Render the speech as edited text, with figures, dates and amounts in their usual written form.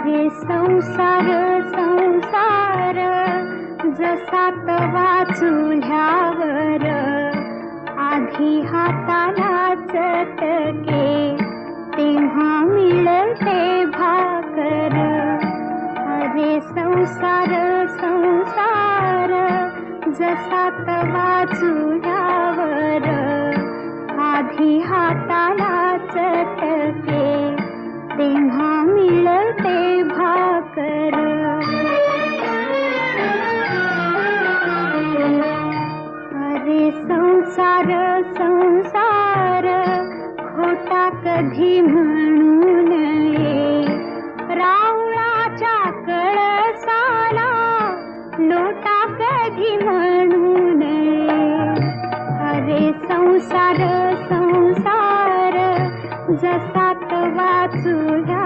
अरे संसार संसार जसा तवा चुल्यावर आधी हाताला चटके तेव्हा मिळते भाकर. अरे संसार संसार जसा तवा चुल्यावर आधी हाताला चटके तेव्हा मिळते भाकर. अरे संसार संसार खोटा कधी म्हणू नये, रावणाच्या कळसाला लोटा कधी म्हणू नये. अरे संसार संसार जसा तवा चुल्या